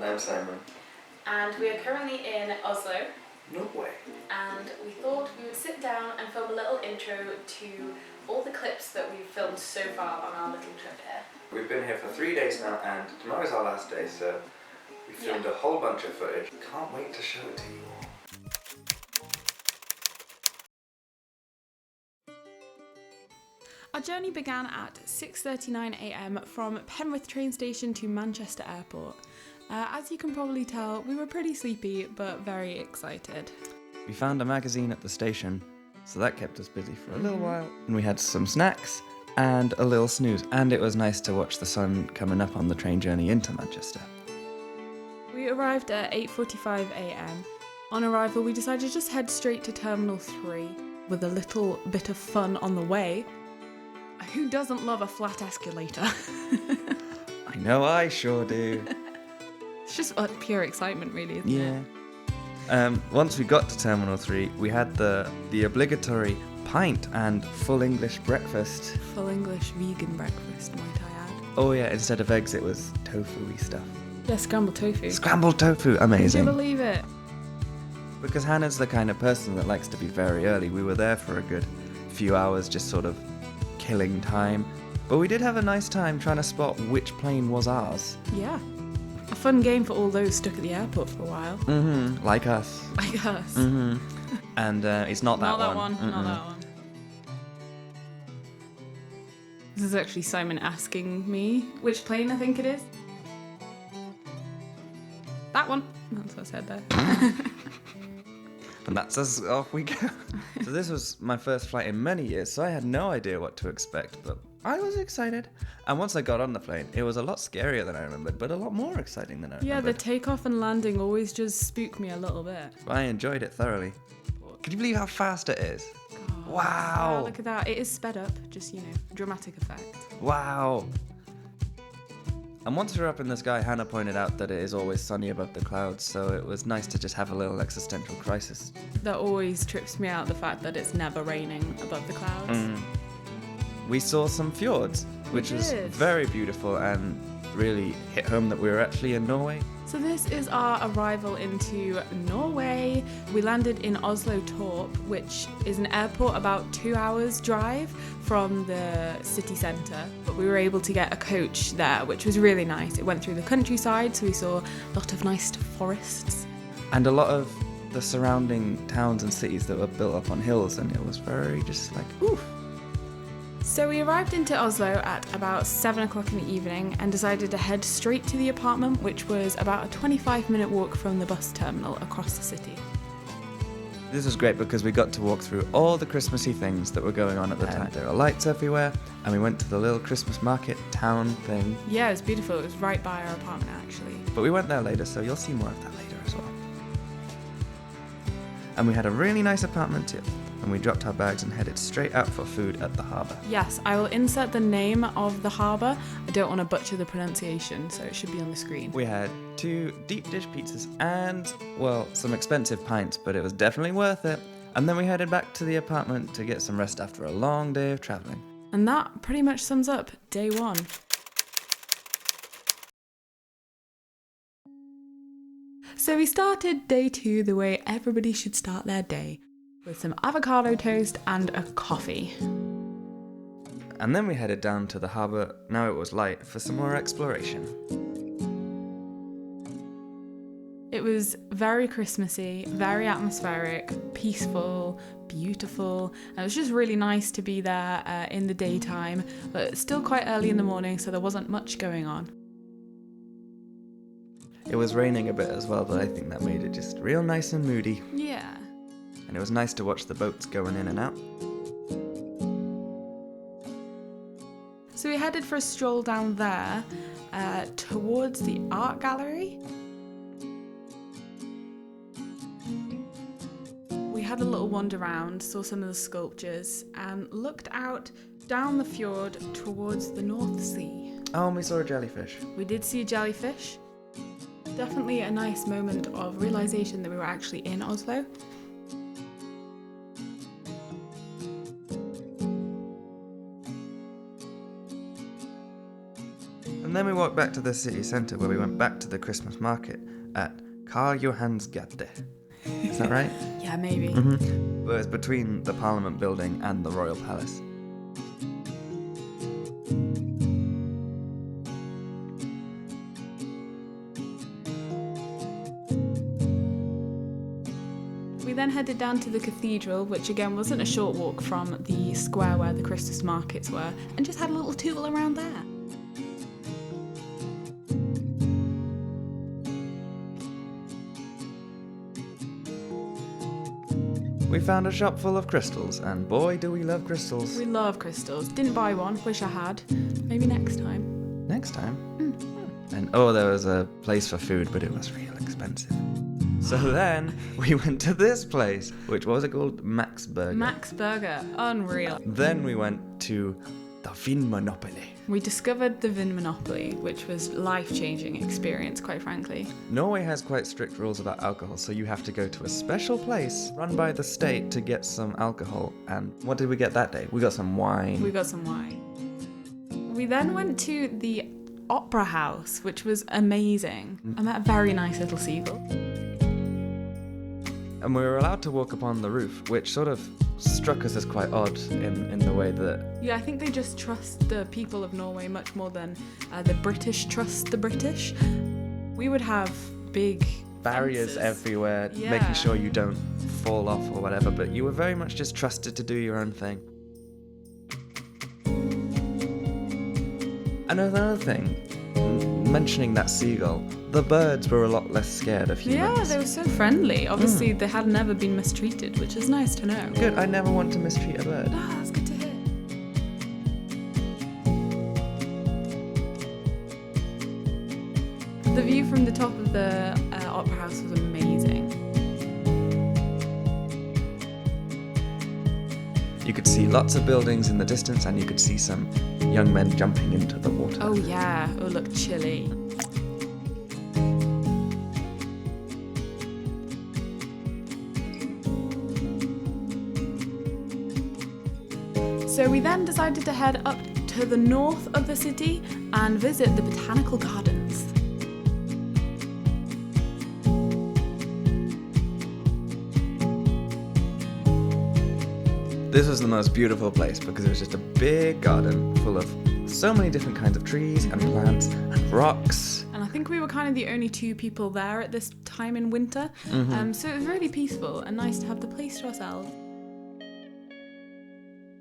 And I'm Simon. And we are currently in Oslo. Norway. And we thought we would sit down and film a little intro to all the clips that we've filmed so far on our little trip here. We've been here for 3 days now, and tomorrow's our last day, so we filmed a whole bunch of footage. Can't wait to show it to you all. Our journey began at 6:39 a.m. from Penrith train station to Manchester Airport. As you can probably tell, we were pretty sleepy, but very excited. We found a magazine at the station, so that kept us busy for a little while. And we had some snacks and a little snooze, and it was nice to watch the sun coming up on the train journey into Manchester. We arrived at 8:45 a.m. On arrival, we decided to just head straight to Terminal 3 with a little bit of fun on the way. Who doesn't love a flat escalator? I know I sure do. It's just pure excitement, really, isn't it? Yeah. Once we got to Terminal 3, we had the obligatory pint and full English breakfast. Full English vegan breakfast, might I add. Oh yeah, instead of eggs it was tofu-y stuff. Yeah, scrambled tofu. Scrambled tofu, amazing. Can you believe it? Because Hannah's the kind of person that likes to be very early. We were there for a good few hours, just sort of killing time. But we did have a nice time trying to spot which plane was ours. Yeah. A fun game for all those stuck at the airport for a while. Mm-hmm. Like us. Like us. Mm-hmm. And it's not that one. Not that one. This is actually Simon asking me which plane I think it is. That one. That's what I said there. And that's us, off we go. So this was my first flight in many years, so I had no idea what to expect, but I was excited. And once I got on the plane, it was a lot scarier than I remembered, but a lot more exciting than I remembered. Yeah, the takeoff and landing always just spook me a little bit. But I enjoyed it thoroughly. Could you believe how fast it is? God, Wow. Look at that. It is sped up, just, dramatic effect. Wow. And once we were up in the sky, Hannah pointed out that it is always sunny above the clouds, so it was nice to just have a little existential crisis. That always trips me out, the fact that it's never raining above the clouds. We saw some fjords, which was very beautiful and really hit home that we were actually in Norway. So this is our arrival into Norway. We landed in Oslo Torp, which is an airport about 2 hours drive from the city centre. But we were able to get a coach there, which was really nice. It went through the countryside, so we saw a lot of nice forests. And a lot of the surrounding towns and cities that were built up on hills, and it was very just like, oof. So we arrived into Oslo at about 7 o'clock in the evening and decided to head straight to the apartment, which was about a 25-minute walk from the bus terminal across the city. This was great because we got to walk through all the Christmassy things that were going on at the time. There were lights everywhere, and we went to the little Christmas market town thing. Yeah, it was beautiful. It was right by our apartment, actually. But we went there later, so you'll see more of that later as well. And we had a really nice apartment too. And we dropped our bags and headed straight out for food at the harbour. Yes, I will insert the name of the harbour. I don't want to butcher the pronunciation, so it should be on the screen. We had 2 deep dish pizzas and, well, some expensive pints, but it was definitely worth it. And then we headed back to the apartment to get some rest after a long day of travelling. And that pretty much sums up day 1. So we started day 2 the way everybody should start their day, with some avocado toast and a coffee. And then we headed down to the harbour, now it was light, for some more exploration. It was very Christmassy, very atmospheric, peaceful, beautiful. And it was just really nice to be there in the daytime, but still quite early in the morning, so there wasn't much going on. It was raining a bit as well, but I think that made it just real nice and moody. Yeah. And it was nice to watch the boats going in and out. So we headed for a stroll down there towards the art gallery. We had a little wander around, saw some of the sculptures, and looked out down the fjord towards the North Sea. Oh, and we saw a jellyfish. We did see a jellyfish. Definitely a nice moment of realisation that we were actually in Oslo. And And then we walked back to the city centre where we went back to the Christmas market at Karl Johans gate. Is that right? Yeah, maybe. Mm-hmm. Well, it's between the Parliament building and the Royal Palace. We then headed down to the cathedral, which again wasn't a short walk from the square where the Christmas markets were, and just had a little tootle around there. We found a shop full of crystals, and boy do we love crystals. We love crystals. Didn't buy one, wish I had. Maybe next time. Next time? And oh, there was a place for food, but it was real expensive. So then we went to this place, which was it called? Max Burger. Max Burger, unreal. Then we went to the Vinmonopoly. We discovered the Vin Monopoly, which was life-changing experience, quite frankly. Norway has quite strict rules about alcohol, so you have to go to a special place run by the state to get some alcohol. And what did we get that day? We got some wine. We got some wine. We then went to the Opera House, which was amazing. I met a very nice little seagull. And we were allowed to walk upon the roof, which sort of struck us as quite odd in the way that... Yeah, I think they just trust the people of Norway much more than the British trust the British. We would have big barriers fences everywhere, Yeah. making sure you don't fall off or whatever, but you were very much just trusted to do your own thing. And another thing, mentioning that seagull, the birds were a lot less scared of humans. Yeah, they were so friendly. Obviously, they had never been mistreated, which is nice to know. Good, I never want to mistreat a bird. Ah, that's good to hear. The view from the top of the Opera House was amazing. You could see lots of buildings in the distance, and you could see some young men jumping into the water. Oh yeah, it looked chilly. So we then decided to head up to the north of the city and visit the Botanical Gardens. This was the most beautiful place because it was just a big garden full of so many different kinds of trees and plants and rocks. And I think we were kind of the only two people there at this time in winter. So it was really peaceful and nice to have the place to ourselves.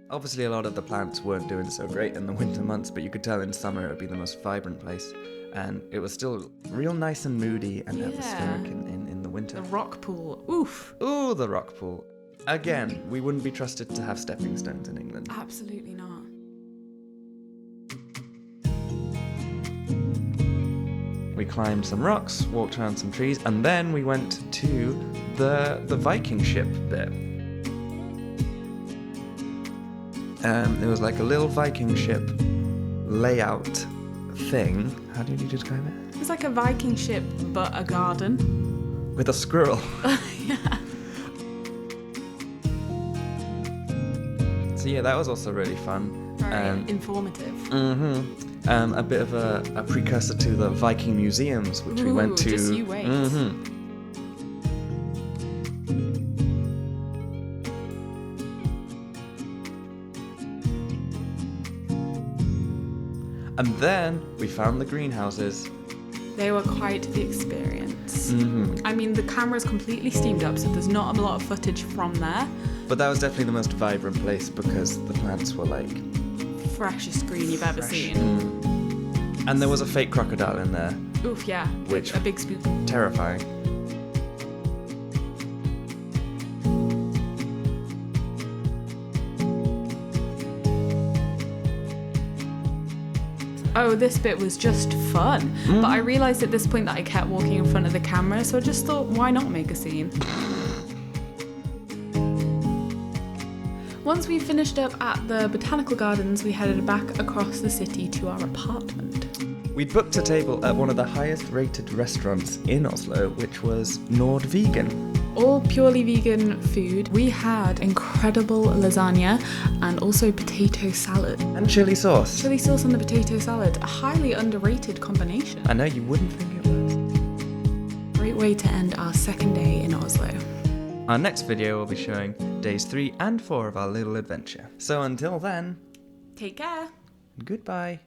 Obviously, a lot of the plants weren't doing so great in the winter months, but you could tell in summer it would be the most vibrant place. And it was still real nice and moody and atmospheric in the winter. The rock pool, oof. Ooh, the rock pool. Again, we wouldn't be trusted to have stepping stones in England. Absolutely not. We climbed some rocks, walked around some trees, and then we went to the Vikingship bit. It was like a little Viking ship layout thing. How did you describe it? It was like a Viking ship, but a garden. With a squirrel. Yeah. So yeah, that was also really fun. Very informative. A bit of a precursor to the Viking museums, which we went to. Just you wait. And then we found the greenhouses. They were quite the experience. I mean, the camera's completely steamed up, so there's not a lot of footage from there. But that was definitely the most vibrant place because the plants were like... Freshest green you've ever seen. And there was a fake crocodile in there. Oof, yeah. Which- A big spook. Terrifying. Oh, this bit was just fun. But I realised at this point that I kept walking in front of the camera, so I just thought, why not make a scene? Once we finished up at the Botanical Gardens, we headed back across the city to our apartment. We'd booked a table at one of the highest rated restaurants in Oslo, which was Nordvegan. All purely vegan food. We had incredible lasagna and also potato salad. And chili sauce. Chili sauce on the potato salad, a highly underrated combination. I know you wouldn't think it was. Great way to end our second day in Oslo. Our next video will be showing days 3 and 4 of our little adventure. So until then, Take care. goodbye.